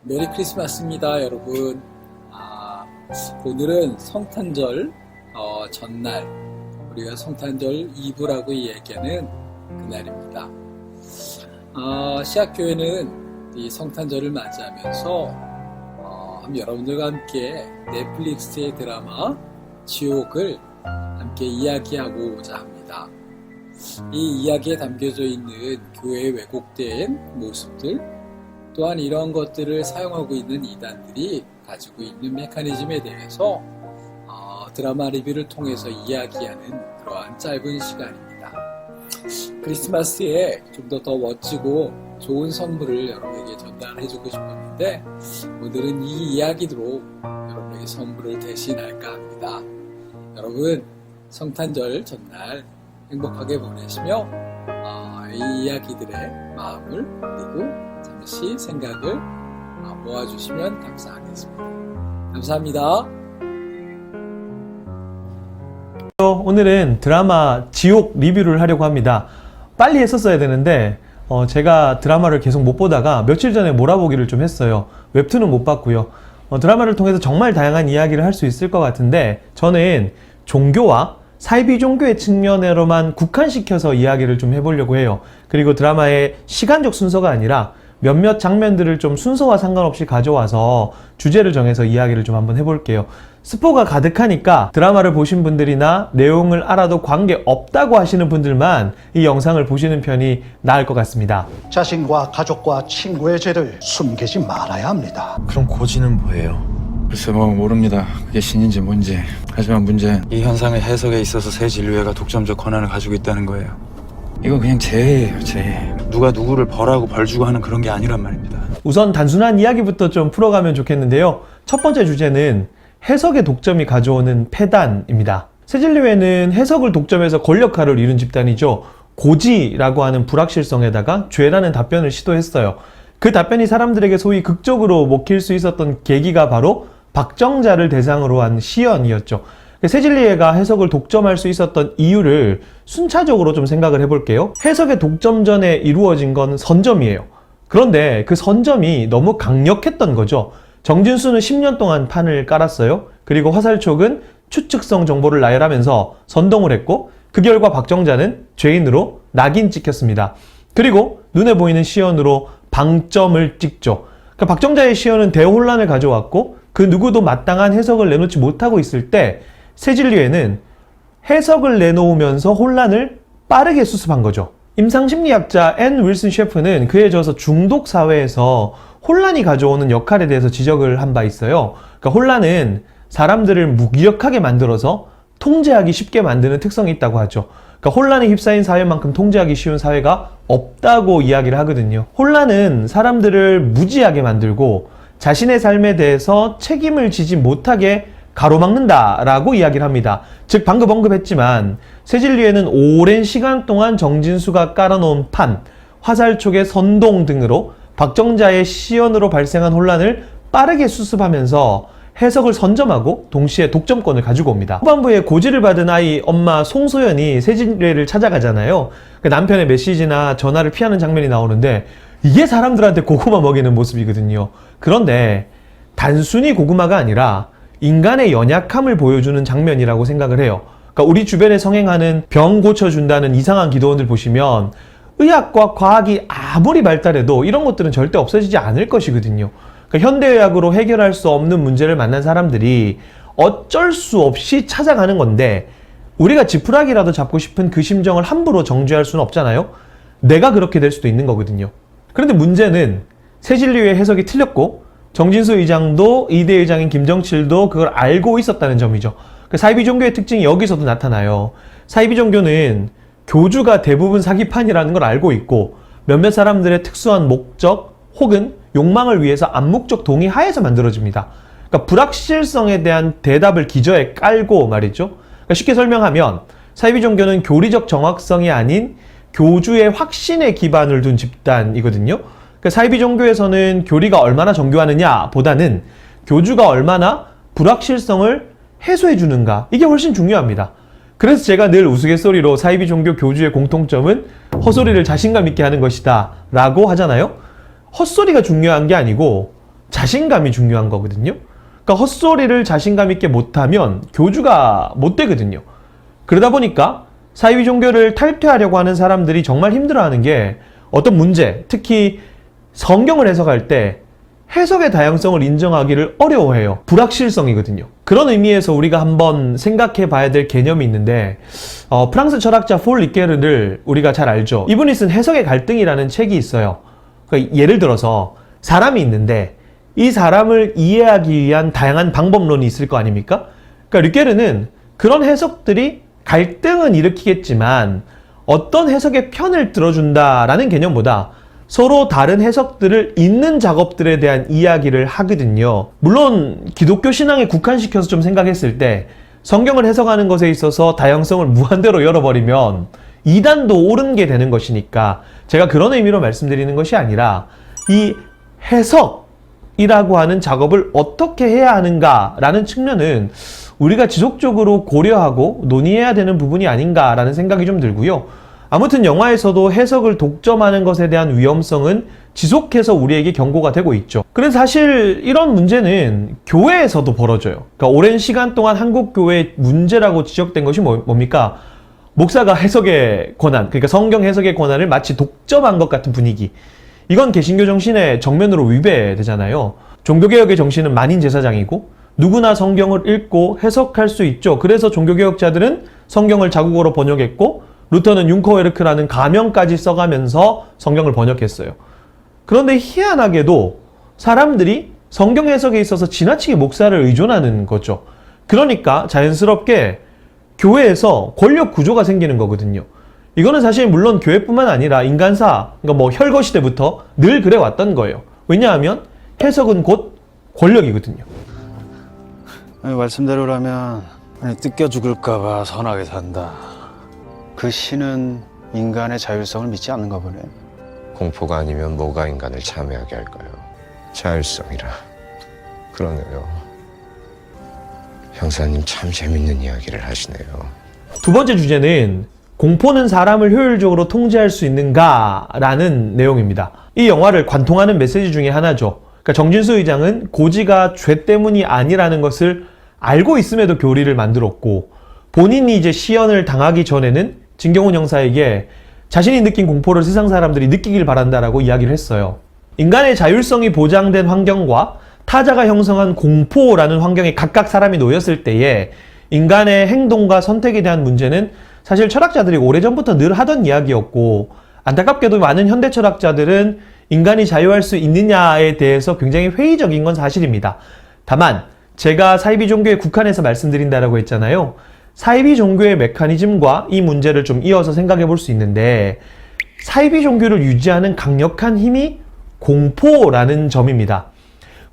메리 크리스마스입니다, 여러분. 오늘은 성탄절 전날, 우리가 성탄절 이브라고 얘기하는 그날입니다. 시학교회는 이 성탄절을 맞이하면서 여러분들과 함께 넷플릭스의 드라마 지옥을 함께 이야기하고자 합니다. 이 이야기에 담겨져 있는 교회의 왜곡된 모습들, 또한 이런 것들을 사용하고 있는 이단들이 가지고 있는 메커니즘에 대해서 드라마 리뷰를 통해서 이야기하는 그러한 짧은 시간입니다. 크리스마스에 좀 더 멋지고 좋은 선물을 여러분에게 전달해주고 싶었는데, 오늘은 이 이야기로 여러분에게 선물을 대신할까 합니다. 여러분, 성탄절 전날 행복하게 보내시며 이 이야기들의 마음을 그리고 잠시 생각을 모아주시면 감사하겠습니다. 감사합니다. 오늘은 드라마 지옥 리뷰를 하려고 합니다. 빨리 했었어야 되는데 제가 드라마를 계속 못 보다가 며칠 전에 몰아보기를 좀 했어요. 웹툰은 못 봤고요. 드라마를 통해서 정말 다양한 이야기를 할 수 있을 것 같은데, 저는 종교와 사이비 종교의 측면으로만 국한시켜서 이야기를 좀 해보려고 해요. 그리고 드라마의 시간적 순서가 아니라 몇몇 장면들을 좀 순서와 상관없이 가져와서 주제를 정해서 이야기를 좀 한번 해볼게요. 스포가 가득하니까 드라마를 보신 분들이나 내용을 알아도 관계없다고 하시는 분들만 이 영상을 보시는 편이 나을 것 같습니다. 자신과 가족과 친구의 죄를 숨기지 말아야 합니다. 그럼 고지는 뭐예요? 글쎄 모릅니다. 그게 신인지 뭔지. 하지만 문제는 이 현상의 해석에 있어서 새 진료회가 독점적 권한을 가지고 있다는 거예요. 이거 그냥 재해예요, 재해. 누가 누구를 벌하고 벌 주고 하는 그런 게 아니란 말입니다. 우선 단순한 이야기부터 좀 풀어가면 좋겠는데요. 첫 번째 주제는 해석의 독점이 가져오는 폐단입니다. 새진료회는 해석을 독점해서 권력화를 이룬 집단이죠. 고지라고 하는 불확실성에다가 죄라는 답변을 시도했어요. 그 답변이 사람들에게 소위 극적으로 먹힐 수 있었던 계기가 바로 박정자를 대상으로 한 시연이었죠. 새진리회가 해석을 독점할 수 있었던 이유를 순차적으로 좀 생각을 해볼게요. 해석의 독점 전에 이루어진 건 선점이에요. 그런데 그 선점이 너무 강력했던 거죠. 정진수는 10년 동안 판을 깔았어요. 그리고 화살촉은 추측성 정보를 나열하면서 선동을 했고, 그 결과 박정자는 죄인으로 낙인 찍혔습니다. 그리고 눈에 보이는 시연으로 방점을 찍죠. 그러니까 박정자의 시연은 대혼란을 가져왔고, 그 누구도 마땅한 해석을 내놓지 못하고 있을 때 새진리회는 해석을 내놓으면서 혼란을 빠르게 수습한 거죠. 임상심리학자 앤 윌슨 셰프는 그에 져서 중독 사회에서 혼란이 가져오는 역할에 대해서 지적을 한 바 있어요. 그러니까 혼란은 사람들을 무기력하게 만들어서 통제하기 쉽게 만드는 특성이 있다고 하죠. 그러니까 혼란에 휩싸인 사회만큼 통제하기 쉬운 사회가 없다고 이야기를 하거든요. 혼란은 사람들을 무지하게 만들고 자신의 삶에 대해서 책임을 지지 못하게 가로막는다라고 이야기를 합니다. 즉 방금 언급했지만 새진리회는 오랜 시간 동안 정진수가 깔아놓은 판, 화살촉의 선동 등으로 박정자의 시연으로 발생한 혼란을 빠르게 수습하면서 해석을 선점하고 동시에 독점권을 가지고 옵니다. 후반부에 고지를 받은 아이 엄마 송소연이 새진리회를 찾아가잖아요. 그 남편의 메시지나 전화를 피하는 장면이 나오는데, 이게 사람들한테 고구마 먹이는 모습이거든요. 그런데 단순히 고구마가 아니라 인간의 연약함을 보여주는 장면이라고 생각을 해요. 그러니까 우리 주변에 성행하는 병 고쳐준다는 이상한 기도원들 보시면 의학과 과학이 아무리 발달해도 이런 것들은 절대 없어지지 않을 것이거든요. 그러니까 현대의학으로 해결할 수 없는 문제를 만난 사람들이 어쩔 수 없이 찾아가는 건데, 우리가 지푸라기라도 잡고 싶은 그 심정을 함부로 정죄할 수는 없잖아요. 내가 그렇게 될 수도 있는 거거든요. 그런데 문제는 새진리회 해석이 틀렸고, 정진수 의장도 이대 의장인 김정칠도 그걸 알고 있었다는 점이죠. 사이비 종교의 특징이 여기서도 나타나요. 사이비 종교는 교주가 대부분 사기판이라는 걸 알고 있고, 몇몇 사람들의 특수한 목적 혹은 욕망을 위해서 암묵적 동의 하에서 만들어집니다. 그러니까 불확실성에 대한 대답을 기저에 깔고 말이죠. 그러니까 쉽게 설명하면 사이비 종교는 교리적 정확성이 아닌 교주의 확신에 기반을 둔 집단이거든요. 그러니까 사이비 종교에서는 교리가 얼마나 정교하느냐 보다는 교주가 얼마나 불확실성을 해소해 주는가, 이게 훨씬 중요합니다. 그래서 제가 늘 우스갯소리로 사이비 종교 교주의 공통점은 헛소리를 자신감 있게 하는 것이다 라고 하잖아요. 헛소리가 중요한 게 아니고 자신감이 중요한 거거든요. 그러니까 헛소리를 자신감 있게 못하면 교주가 못 되거든요. 그러다 보니까 사이비 종교를 탈퇴하려고 하는 사람들이 정말 힘들어하는 게 어떤 문제, 특히 성경을 해석할 때 해석의 다양성을 인정하기를 어려워해요. 불확실성이거든요. 그런 의미에서 우리가 한번 생각해 봐야 될 개념이 있는데 프랑스 철학자 폴 리케르를 우리가 잘 알죠. 이분이 쓴 해석의 갈등이라는 책이 있어요. 그러니까 예를 들어서 사람이 있는데 이 사람을 이해하기 위한 다양한 방법론이 있을 거 아닙니까? 그러니까 리케르는 그런 해석들이 갈등은 일으키겠지만 어떤 해석의 편을 들어준다라는 개념보다 서로 다른 해석들을 잇는 작업들에 대한 이야기를 하거든요. 물론 기독교 신앙에 국한시켜서 좀 생각했을 때 성경을 해석하는 것에 있어서 다양성을 무한대로 열어버리면 이단도 옳은 게 되는 것이니까 제가 그런 의미로 말씀드리는 것이 아니라 이 해석이라고 하는 작업을 어떻게 해야 하는가라는 측면은 우리가 지속적으로 고려하고 논의해야 되는 부분이 아닌가라는 생각이 좀 들고요. 아무튼 영화에서도 해석을 독점하는 것에 대한 위험성은 지속해서 우리에게 경고가 되고 있죠. 그래서 사실 이런 문제는 교회에서도 벌어져요. 그러니까 오랜 시간 동안 한국 교회의 문제라고 지적된 것이 뭡니까? 목사가 해석의 권한, 그러니까 성경 해석의 권한을 마치 독점한 것 같은 분위기. 이건 개신교 정신의 정면으로 위배되잖아요. 종교개혁의 정신은 만인 제사장이고 누구나 성경을 읽고 해석할 수 있죠. 그래서 종교개혁자들은 성경을 자국어로 번역했고 루터는 융커웨르크라는 가명까지 써가면서 성경을 번역했어요. 그런데 희한하게도 사람들이 성경 해석에 있어서 지나치게 목사를 의존하는 거죠. 그러니까 자연스럽게 교회에서 권력 구조가 생기는 거거든요. 이거는 사실 물론 교회뿐만 아니라 인간사, 그러니까 뭐 혈거 시대부터 늘 그래 왔던 거예요. 왜냐하면 해석은 곧 권력이거든요. 말씀대로라면 뜯겨 죽을까봐 선하게 산다. 그 신은 인간의 자율성을 믿지 않는가 보네. 공포가 아니면 뭐가 인간을 참여하게 할까요? 자율성이라. 그러네요. 형사님 참 재밌는 이야기를 하시네요. 두 번째 주제는 공포는 사람을 효율적으로 통제할 수 있는가라는 내용입니다. 이 영화를 관통하는 메시지 중에 하나죠. 그러니까 정진수 의장은 고지가 죄 때문이 아니라는 것을 알고 있음에도 교리를 만들었고 본인이 이제 시연을 당하기 전에는 진경훈 형사에게 자신이 느낀 공포를 세상 사람들이 느끼길 바란다라고 이야기를 했어요. 인간의 자율성이 보장된 환경과 타자가 형성한 공포라는 환경에 각각 사람이 놓였을 때에 인간의 행동과 선택에 대한 문제는 사실 철학자들이 오래전부터 늘 하던 이야기였고 안타깝게도 많은 현대 철학자들은 인간이 자유할 수 있느냐에 대해서 굉장히 회의적인 건 사실입니다. 다만 제가 사이비 종교에 국한해서 말씀드린다라고 했잖아요. 사이비 종교의 메커니즘과 이 문제를 좀 이어서 생각해 볼 수 있는데 사이비 종교를 유지하는 강력한 힘이 공포라는 점입니다.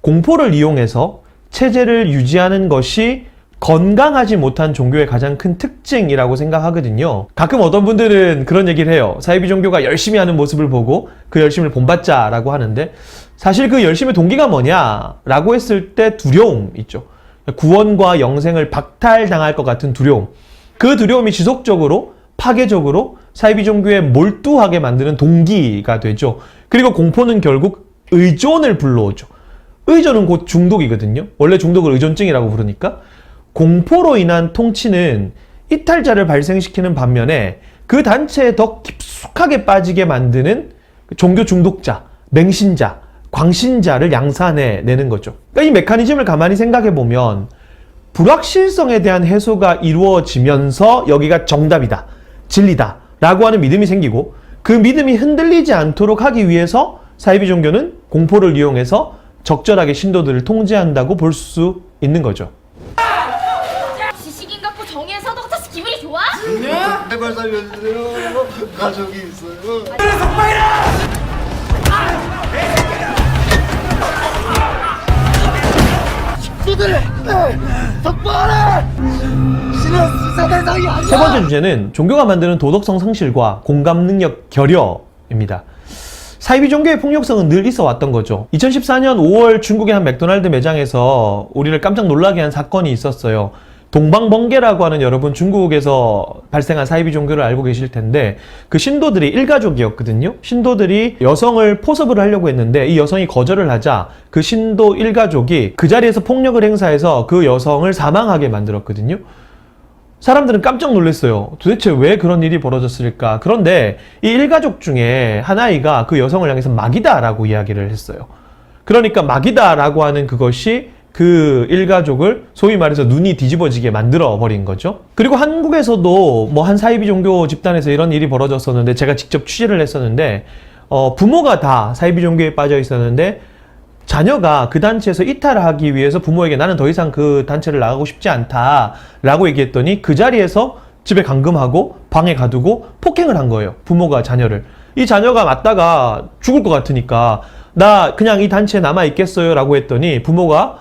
공포를 이용해서 체제를 유지하는 것이 건강하지 못한 종교의 가장 큰 특징이라고 생각하거든요. 가끔 어떤 분들은 그런 얘기를 해요. 사이비 종교가 열심히 하는 모습을 보고 그 열심을 본받자라고 하는데 사실 그 열심의 동기가 뭐냐라고 했을 때 두려움 있죠. 구원과 영생을 박탈당할 것 같은 두려움. 그 두려움이 지속적으로 파괴적으로 사이비 종교에 몰두하게 만드는 동기가 되죠. 그리고 공포는 결국 의존을 불러오죠. 의존은 곧 중독이거든요. 원래 중독을 의존증이라고 부르니까. 공포로 인한 통치는 이탈자를 발생시키는 반면에 그 단체에 더 깊숙하게 빠지게 만드는 종교 중독자, 맹신자, 광신자를 양산해내는 거죠. 그러니까 이 메커니즘을 가만히 생각해보면 불확실성에 대한 해소가 이루어지면서 여기가 정답이다, 진리다 라고 하는 믿음이 생기고 그 믿음이 흔들리지 않도록 하기 위해서 사이비 종교는 공포를 이용해서 적절하게 신도들을 통제한다고 볼 수 있는 거죠. 지식인 같고 정의에서 너 같아서 기분이 좋아? 제발 살려주세요. 가족이 있어요. 세 번째 주제는 종교가 만드는 도덕성 상실과 공감 능력 결여입니다. 사이비 종교의 폭력성은 늘 있어 왔던 거죠. 2014년 5월 중국의 한 맥도날드 매장에서 우리를 깜짝 놀라게 한 사건이 있었어요. 동방번개라고 하는 여러분 중국에서 발생한 사이비 종교를 알고 계실 텐데 그 신도들이 일가족이었거든요. 신도들이 여성을 포섭을 하려고 했는데 이 여성이 거절을 하자 그 신도 일가족이 그 자리에서 폭력을 행사해서 그 여성을 사망하게 만들었거든요. 사람들은 깜짝 놀랐어요. 도대체 왜 그런 일이 벌어졌을까? 그런데 이 일가족 중에 한 아이가 그 여성을 향해서 마귀다라고 이야기를 했어요. 그러니까 마귀다라고 하는 그것이 그 일가족을 소위 말해서 눈이 뒤집어지게 만들어 버린 거죠. 그리고 한국에서도 뭐 한 사이비 종교 집단에서 이런 일이 벌어졌었는데 제가 직접 취재를 했었는데 부모가 다 사이비 종교에 빠져 있었는데 자녀가 그 단체에서 이탈을 하기 위해서 부모에게 나는 더 이상 그 단체를 나가고 싶지 않다라고 얘기했더니 그 자리에서 집에 감금하고 방에 가두고 폭행을 한 거예요. 부모가 자녀를. 이 자녀가 맞다가 죽을 것 같으니까 나 그냥 이 단체에 남아 있겠어요 라고 했더니 부모가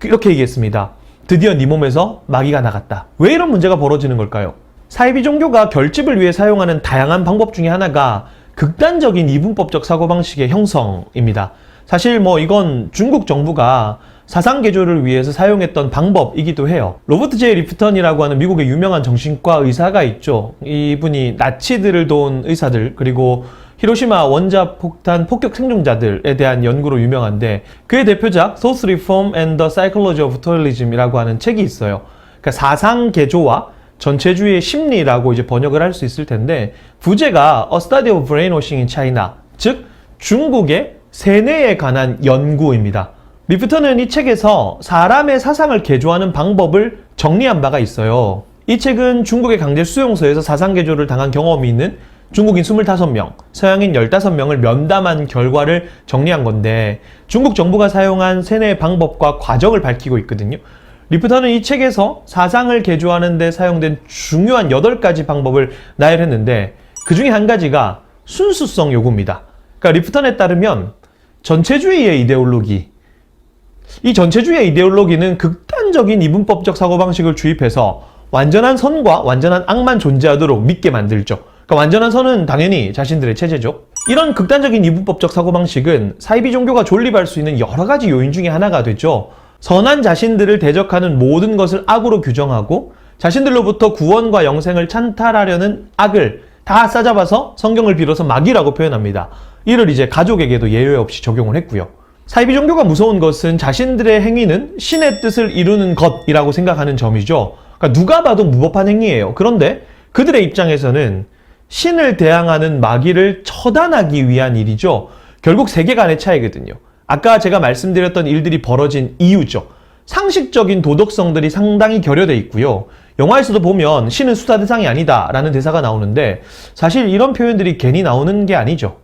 이렇게 얘기했습니다. 드디어 네 몸에서 마귀가 나갔다. 왜 이런 문제가 벌어지는 걸까요? 사이비 종교가 결집을 위해 사용하는 다양한 방법 중에 하나가 극단적인 이분법적 사고방식의 형성입니다. 사실 뭐 이건 중국 정부가 사상 개조를 위해서 사용했던 방법이기도 해요. 로버트 J. 리프턴이라고 하는 미국의 유명한 정신과 의사가 있죠. 이분이 나치들을 도운 의사들 그리고 히로시마 원자폭탄 폭격 생존자들에 대한 연구로 유명한데 그의 대표작 Thought Reform and the Psychology of Totalism이라고 하는 책이 있어요. 그러니까 사상 개조와 전체주의의 심리라고 이제 번역을 할 수 있을 텐데 부제가 A Study of Brainwashing in China, 즉 중국의 세뇌에 관한 연구입니다. 리프턴은 이 책에서 사람의 사상을 개조하는 방법을 정리한 바가 있어요. 이 책은 중국의 강제 수용소에서 사상 개조를 당한 경험이 있는 중국인 25명, 서양인 15명을 면담한 결과를 정리한 건데 중국 정부가 사용한 세뇌의 방법과 과정을 밝히고 있거든요. 리프턴은 이 책에서 사상을 개조하는 데 사용된 중요한 8가지 방법을 나열했는데 그 중에 한 가지가 순수성 요구입니다. 그러니까 리프턴에 따르면 전체주의의 이데올로기, 이 전체주의의 이데올로기는 극단적인 이분법적 사고방식을 주입해서 완전한 선과 완전한 악만 존재하도록 믿게 만들죠. 그러니까 완전한 선은 당연히 자신들의 체제죠. 이런 극단적인 이분법적 사고방식은 사이비 종교가 존립할 수 있는 여러 가지 요인 중에 하나가 되죠. 선한 자신들을 대적하는 모든 것을 악으로 규정하고 자신들로부터 구원과 영생을 찬탈하려는 악을 다 싸잡아서 성경을 빌어서 마귀라고 표현합니다. 이를 이제 가족에게도 예외 없이 적용을 했고요. 사이비 종교가 무서운 것은 자신들의 행위는 신의 뜻을 이루는 것이라고 생각하는 점이죠. 그러니까 누가 봐도 무법한 행위예요. 그런데 그들의 입장에서는 신을 대항하는 마귀를 처단하기 위한 일이죠. 결국 세계관의 차이거든요. 아까 제가 말씀드렸던 일들이 벌어진 이유죠. 상식적인 도덕성들이 상당히 결여돼 있고요. 영화에서도 보면 신은 수사 대상이 아니다 라는 대사가 나오는데 사실 이런 표현들이 괜히 나오는 게 아니죠.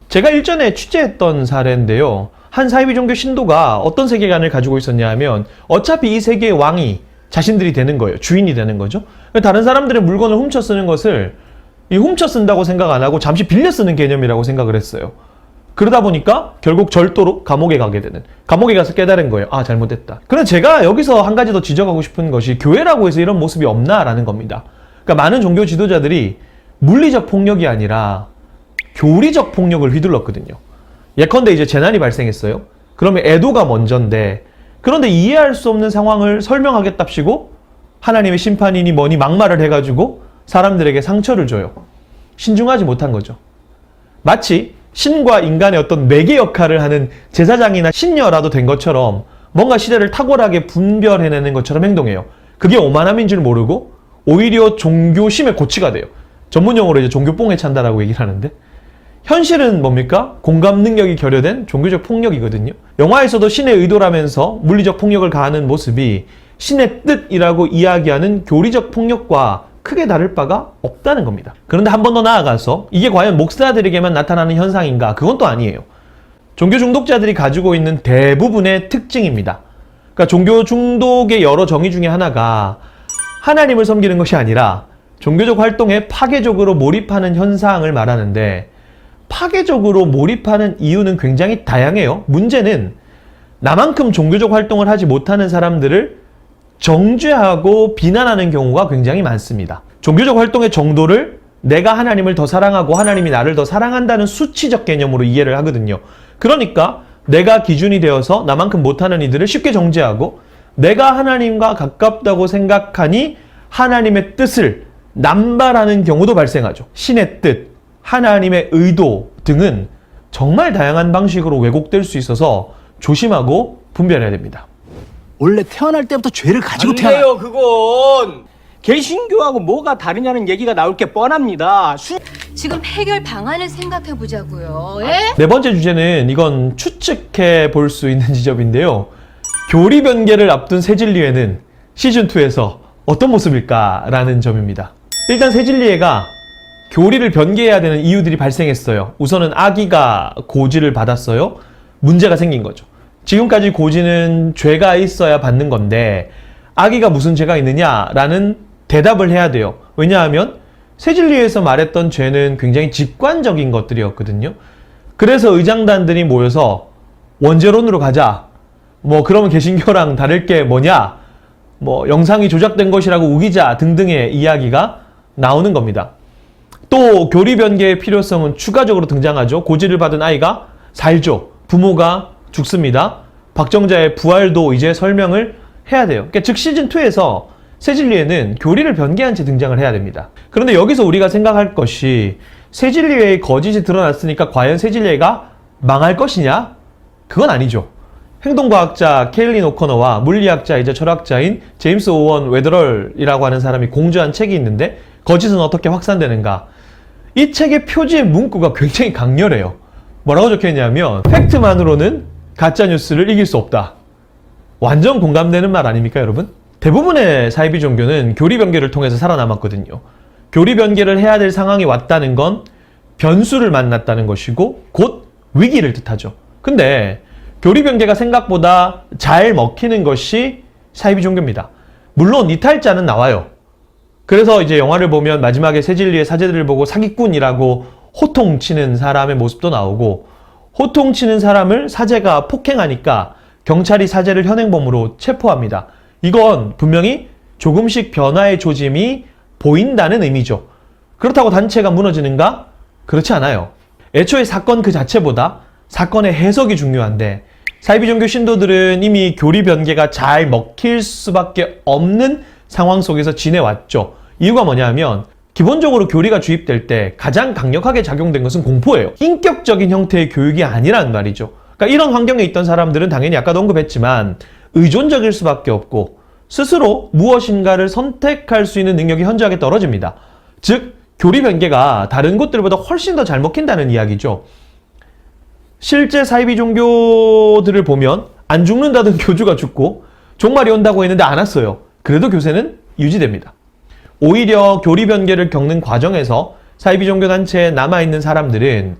제가 일전에 취재했던 사례인데요. 한 사이비 종교 신도가 어떤 세계관을 가지고 있었냐 하면 어차피 이 세계의 왕이 자신들이 되는 거예요. 주인이 되는 거죠. 다른 사람들의 물건을 훔쳐 쓰는 것을 훔쳐 쓴다고 생각 안 하고 잠시 빌려 쓰는 개념이라고 생각을 했어요. 그러다 보니까 결국 절도로 감옥에 가게 되는, 감옥에 가서 깨달은 거예요. 아, 잘못됐다. 그런데 제가 여기서 한 가지 더 지적하고 싶은 것이 교회라고 해서 이런 모습이 없나라는 겁니다. 그러니까 많은 종교 지도자들이 물리적 폭력이 아니라 교리적 폭력을 휘둘렀거든요. 예컨대 이제 재난이 발생했어요. 그러면 애도가 먼저인데 그런데 이해할 수 없는 상황을 설명하겠답시고 하나님의 심판이니 뭐니 막말을 해가지고 사람들에게 상처를 줘요. 신중하지 못한 거죠. 마치 신과 인간의 어떤 매개 역할을 하는 제사장이나 신녀라도 된 것처럼 뭔가 시대를 탁월하게 분별해내는 것처럼 행동해요. 그게 오만함인 줄 모르고 오히려 종교심의 고치가 돼요. 전문용어로 이제 종교뽕에 찬다라고 얘기를 하는데 현실은 뭡니까? 공감 능력이 결여된 종교적 폭력이거든요. 영화에서도 신의 의도라면서 물리적 폭력을 가하는 모습이 신의 뜻이라고 이야기하는 교리적 폭력과 크게 다를 바가 없다는 겁니다. 그런데 한 번 더 나아가서 이게 과연 목사들에게만 나타나는 현상인가? 그건 또 아니에요. 종교 중독자들이 가지고 있는 대부분의 특징입니다. 그러니까 종교 중독의 여러 정의 중에 하나가 하나님을 섬기는 것이 아니라 종교적 활동에 파괴적으로 몰입하는 현상을 말하는데 파괴적으로 몰입하는 이유는 굉장히 다양해요. 문제는 나만큼 종교적 활동을 하지 못하는 사람들을 정죄하고 비난하는 경우가 굉장히 많습니다. 종교적 활동의 정도를 내가 하나님을 더 사랑하고 하나님이 나를 더 사랑한다는 수치적 개념으로 이해를 하거든요. 그러니까 내가 기준이 되어서 나만큼 못하는 이들을 쉽게 정죄하고 내가 하나님과 가깝다고 생각하니 하나님의 뜻을 남발하는 경우도 발생하죠. 신의 뜻, 하나님의 의도 등은 정말 다양한 방식으로 왜곡될 수 있어서 조심하고 분별해야 됩니다. 원래 태어날 때부터 죄를 가지고 안 돼요, 그건. 개신교하고 뭐가 다르냐는 얘기가 나올 게 뻔합니다. 지금 해결 방안을 생각해 보자고요. 예? 네 번째 주제는 이건 추측해 볼 수 있는 지점인데요. 교리 변개를 앞둔 새진리회는 시즌2에서 어떤 모습일까라는 점입니다. 일단 새진리회가 교리를 변개해야 되는 이유들이 발생했어요. 우선은 아기가 고지를 받았어요. 문제가 생긴 거죠. 지금까지 고지는 죄가 있어야 받는 건데 아기가 무슨 죄가 있느냐라는 대답을 해야 돼요. 왜냐하면 새진리회에서 말했던 죄는 굉장히 직관적인 것들이었거든요. 그래서 의장단들이 모여서 원죄론으로 가자. 뭐 그러면 개신교랑 다를 게 뭐냐? 뭐 영상이 조작된 것이라고 우기자 등등의 이야기가 나오는 겁니다. 또 교리 변개의 필요성은 추가적으로 등장하죠. 고지를 받은 아이가 살죠. 부모가 죽습니다. 박정자의 부활도 이제 설명을 해야 돼요. 그러니까 즉 시즌2에서 새진리회는 교리를 변개한 채 등장을 해야 됩니다. 그런데 여기서 우리가 생각할 것이 새진리회의 거짓이 드러났으니까 과연 새진리회가 망할 것이냐? 그건 아니죠. 행동과학자 케일린 오커너와 물리학자이자 철학자인 제임스 오원 웨더럴이라고 하는 사람이 공저한 책이 있는데 거짓은 어떻게 확산되는가? 이 책의 표지의 문구가 굉장히 강렬해요. 뭐라고 적혀있냐면 팩트만으로는 가짜뉴스를 이길 수 없다. 완전 공감되는 말 아닙니까, 여러분? 대부분의 사이비 종교는 교리 변개를 통해서 살아남았거든요. 교리 변개를 해야 될 상황이 왔다는 건 변수를 만났다는 것이고 곧 위기를 뜻하죠. 근데 교리 변개가 생각보다 잘 먹히는 것이 사이비 종교입니다. 물론 이탈자는 나와요. 그래서 이제 영화를 보면 마지막에 새진리의 사제들을 보고 사기꾼이라고 호통치는 사람의 모습도 나오고 호통치는 사람을 사제가 폭행하니까 경찰이 사제를 현행범으로 체포합니다. 이건 분명히 조금씩 변화의 조짐이 보인다는 의미죠. 그렇다고 단체가 무너지는가? 그렇지 않아요. 애초에 사건 그 자체보다 사건의 해석이 중요한데 사이비 종교 신도들은 이미 교리 변개가 잘 먹힐 수밖에 없는 상황 속에서 지내왔죠. 이유가 뭐냐면 기본적으로 교리가 주입될 때 가장 강력하게 작용된 것은 공포예요. 인격적인 형태의 교육이 아니란 말이죠. 그러니까 이런 환경에 있던 사람들은 당연히 아까도 언급했지만 의존적일 수밖에 없고 스스로 무엇인가를 선택할 수 있는 능력이 현저하게 떨어집니다. 즉 교리 변개가 다른 곳들보다 훨씬 더 잘 먹힌다는 이야기죠. 실제 사이비 종교들을 보면 안 죽는다던 교주가 죽고 종말이 온다고 했는데 안 왔어요. 그래도 교세는 유지됩니다. 오히려 교리 변개를 겪는 과정에서 사이비 종교 단체에 남아있는 사람들은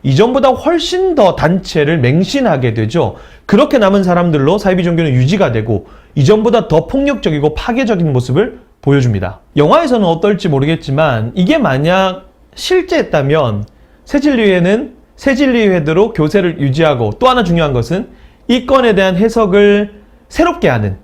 이전보다 훨씬 더 단체를 맹신하게 되죠. 그렇게 남은 사람들로 사이비 종교는 유지가 되고 이전보다 더 폭력적이고 파괴적인 모습을 보여줍니다. 영화에서는 어떨지 모르겠지만 이게 만약 실제했다면 새진리회는 새진리회대로 교세를 유지하고 또 하나 중요한 것은 이 건에 대한 해석을 새롭게 하는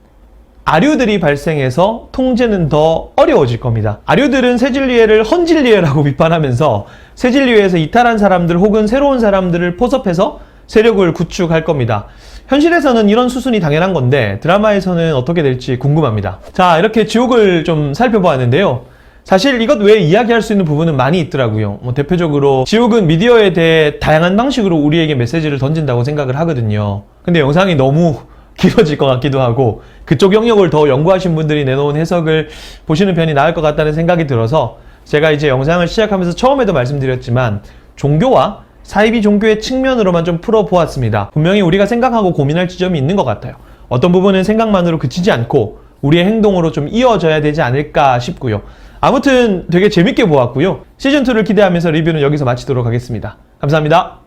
아류들이 발생해서 통제는 더 어려워질 겁니다. 아류들은 새진리회를 헌진리회라고 비판하면서 새진리회에서 이탈한 사람들 혹은 새로운 사람들을 포섭해서 세력을 구축할 겁니다. 현실에서는 이런 수순이 당연한 건데 드라마에서는 어떻게 될지 궁금합니다. 자, 이렇게 지옥을 좀 살펴보았는데요. 사실 이것 외에 이야기할 수 있는 부분은 많이 있더라고요. 대표적으로 지옥은 미디어에 대해 다양한 방식으로 우리에게 메시지를 던진다고 생각을 하거든요. 근데 영상이 너무 길어질 것 같기도 하고 그쪽 영역을 더 연구하신 분들이 내놓은 해석을 보시는 편이 나을 것 같다는 생각이 들어서 제가 이제 영상을 시작하면서 처음에도 말씀드렸지만 종교와 사이비 종교의 측면으로만 좀 풀어보았습니다. 분명히 우리가 생각하고 고민할 지점이 있는 것 같아요. 어떤 부분은 생각만으로 그치지 않고 우리의 행동으로 좀 이어져야 되지 않을까 싶고요. 아무튼 되게 재밌게 보았고요. 시즌2를 기대하면서 리뷰는 여기서 마치도록 하겠습니다. 감사합니다.